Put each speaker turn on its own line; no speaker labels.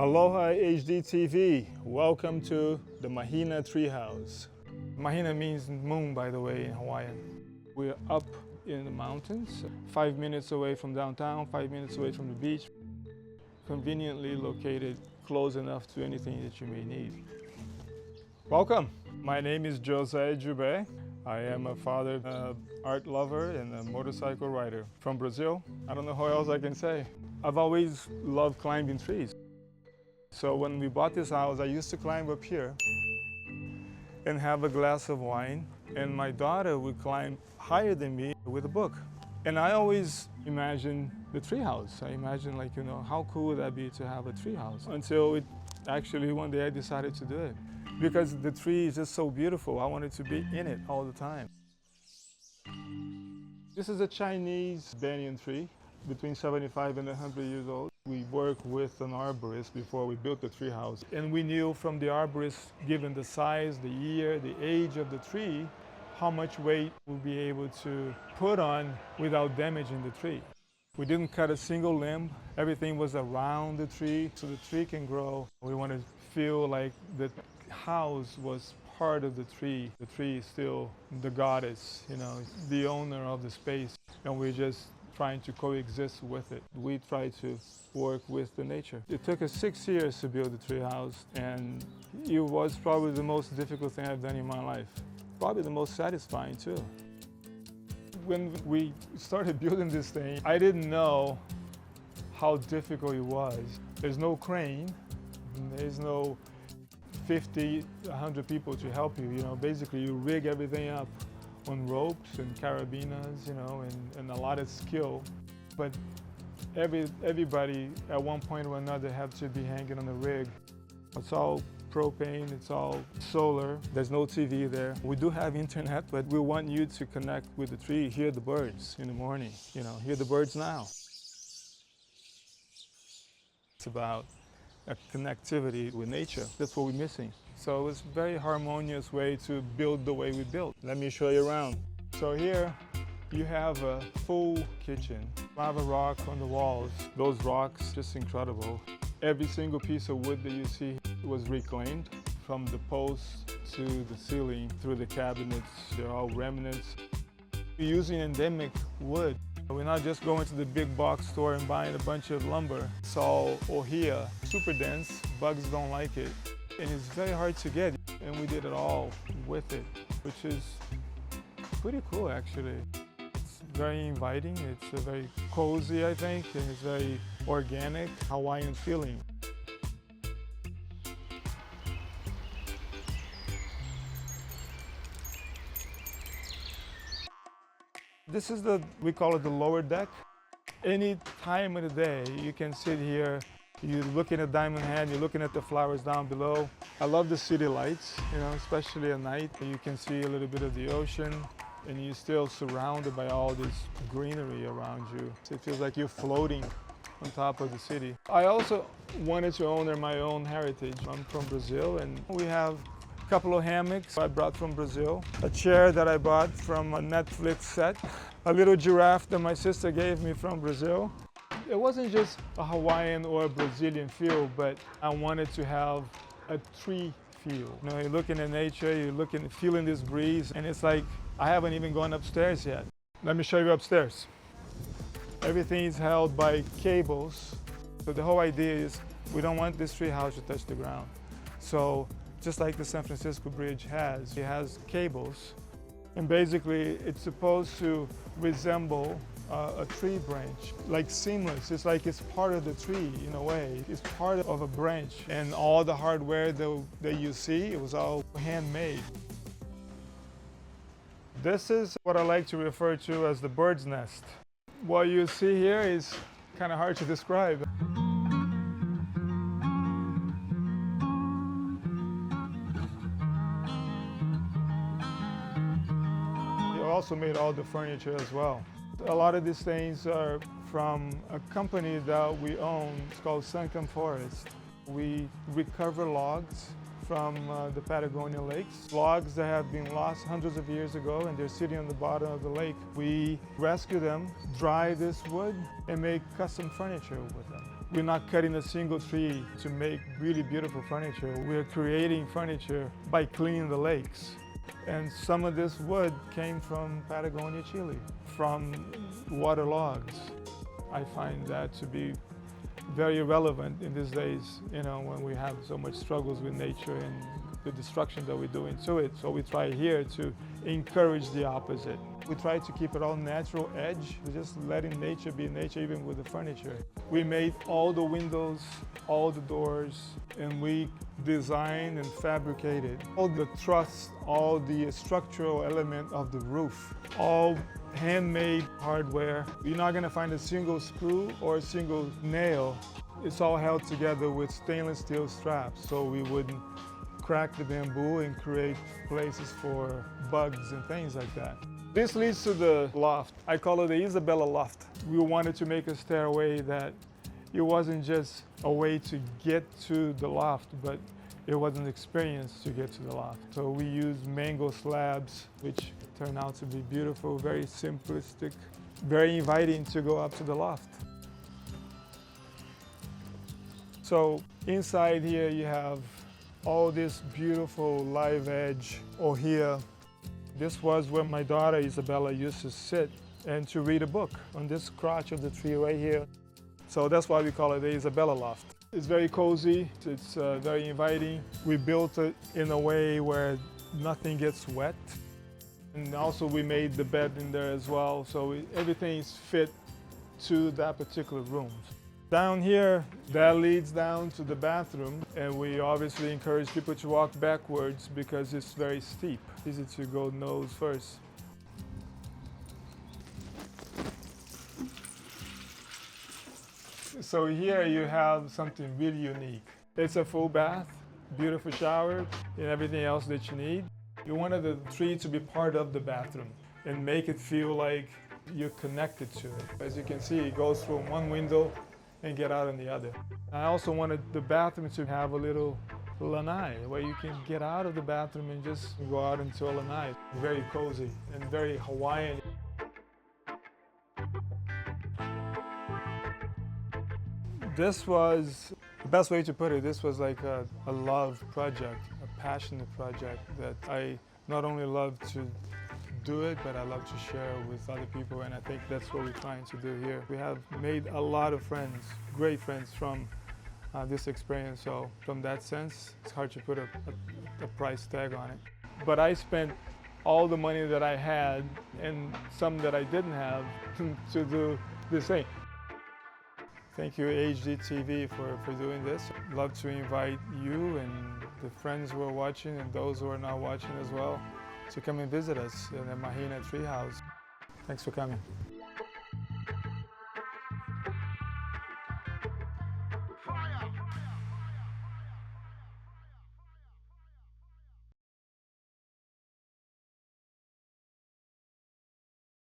Aloha HGTV, welcome to the Mahina Treehouse. Mahina means moon, by the way, in Hawaiian. We're up in the mountains, 5 minutes away from downtown, 5 minutes away from the beach, conveniently located close enough to anything that you may need. Welcome. My name is Jube. I am a father, art lover, and a motorcycle rider from Brazil. I don't know how else I can say. I've always loved climbing trees. So when we bought this house, I used to climb up here and have a glass of wine, and my daughter would climb higher than me with a book. And I always imagined the treehouse. I imagined, like, how cool would that be to have a treehouse? Until actually one day I decided to do it. Because the tree is just so beautiful, I wanted to be in it all the time. This is a Chinese banyan tree, between 75 and 100 years old. We worked with an arborist before we built the treehouse. And we knew from the arborist, given the size, the year, the age of the tree, how much weight we'll be able to put on without damaging the tree. We didn't cut a single limb. Everything was around the tree, so the tree can grow. We want to feel like the house was part of the tree. The tree is still the goddess, the owner of the space, and we're just trying to coexist with it. We try to work with the nature. It took us 6 years to build the treehouse, and it was probably the most difficult thing I've done in my life. Probably the most satisfying too. When we started building this thing, I didn't know how difficult it was. There's no crane, there's no 50, 100 people to help you. Basically you rig everything up on ropes and carabinas, and a lot of skill. But everybody at one point or another have to be hanging on the rig. It's all propane, it's all solar. There's no TV there. We do have internet, but we want you to connect with the tree, hear the birds in the morning, hear the birds now. It's about a connectivity with nature. That's what we're missing. So it was a very harmonious way to build the way we built. Let me show you around. So here you have a full kitchen. Lava rock on the walls. Those rocks, just incredible. Every single piece of wood that you see was reclaimed, from the posts to the ceiling, through the cabinets. They're all remnants. We're using endemic wood. We're not just going to the big box store and buying a bunch of lumber. It's all ohia, super dense, bugs don't like it, and it's very hard to get. And we did it all with it, which is pretty cool actually. It's very inviting, it's very cozy, I think, and it's very organic, Hawaiian feeling. This is we call it the lower deck. Any time of the day, you can sit here, you're looking at Diamond Head, you're looking at the flowers down below. I love the city lights, especially at night. You can see a little bit of the ocean, and you're still surrounded by all this greenery around you. So it feels like you're floating on top of the city. I also wanted to honor my own heritage. I'm from Brazil, and we have a couple of hammocks I brought from Brazil, a chair that I bought from a Netflix set, a little giraffe that my sister gave me from Brazil. It wasn't just a Hawaiian or a Brazilian feel, but I wanted to have a tree feel. You're looking at nature, you're feeling this breeze, and it's like, I haven't even gone upstairs yet. Let me show you upstairs. Everything is held by cables. So the whole idea is we don't want this tree house to touch the ground. So just like the San Francisco Bridge has, it has cables. And basically it's supposed to resemble a tree branch, like seamless. It's like it's part of the tree in a way. It's part of a branch. And all the hardware that you see, it was all handmade. This is what I like to refer to as the bird's nest. What you see here is kind of hard to describe. You also made all the furniture as well. A lot of these things are from a company that we own. It's called Sunken Forest. We recover logs from the Patagonia lakes. Logs that have been lost hundreds of years ago, and they're sitting on the bottom of the lake. We rescue them, dry this wood, and make custom furniture with them. We're not cutting a single tree to make really beautiful furniture. We're creating furniture by cleaning the lakes. And some of this wood came from Patagonia, Chile, from water logs. I find that to be very relevant in these days, when we have so much struggles with nature and the destruction that we're doing to it. So we try here to encourage the opposite. We try to keep it all natural edge, just letting nature be nature, even with the furniture. We made all the windows, all the doors, and we designed and fabricated all the truss, all the structural element of the roof, all handmade hardware. You're not going to find a single screw or a single nail. It's all held together with stainless steel straps, so we wouldn't crack the bamboo and create places for bugs and things like that. This leads to the loft. I call it the Isabella Loft. We wanted to make a stairway that it wasn't just a way to get to the loft, but it was an experience to get to the loft. So we used mango slabs, which turned out to be beautiful, very simplistic, very inviting to go up to the loft. So inside here you have all this beautiful live edge ohia. This was where my daughter Isabella used to sit and to read a book on this crotch of the tree right here. So that's why we call it the Isabella Loft. It's very cozy, it's very inviting. We built it in a way where nothing gets wet. And also we made the bed in there as well, so everything is fit to that particular room. Down here, that leads down to the bathroom, and we obviously encourage people to walk backwards because it's very steep. Easy to go nose first. So here you have something really unique. It's a full bath, beautiful shower, and everything else that you need. You wanted the tree to be part of the bathroom and make it feel like you're connected to it. As you can see, it goes from one window and get out on the other. I also wanted the bathroom to have a little lanai where you can get out of the bathroom and just go out into a lanai. Very cozy and very Hawaiian. This was, the best way to put it, this was like a love project, a passionate project that I not only love to do it, but I love to share with other people, and I think that's what we're trying to do here. We have made a lot of friends, great friends from this experience, so from that sense, it's hard to put a price tag on it. But I spent all the money that I had and some that I didn't have to do this thing. Thank you HGTV for doing this. I'd love to invite you and the friends who are watching and those who are not watching as well to come and visit us in the Mahina Treehouse. Thanks for coming.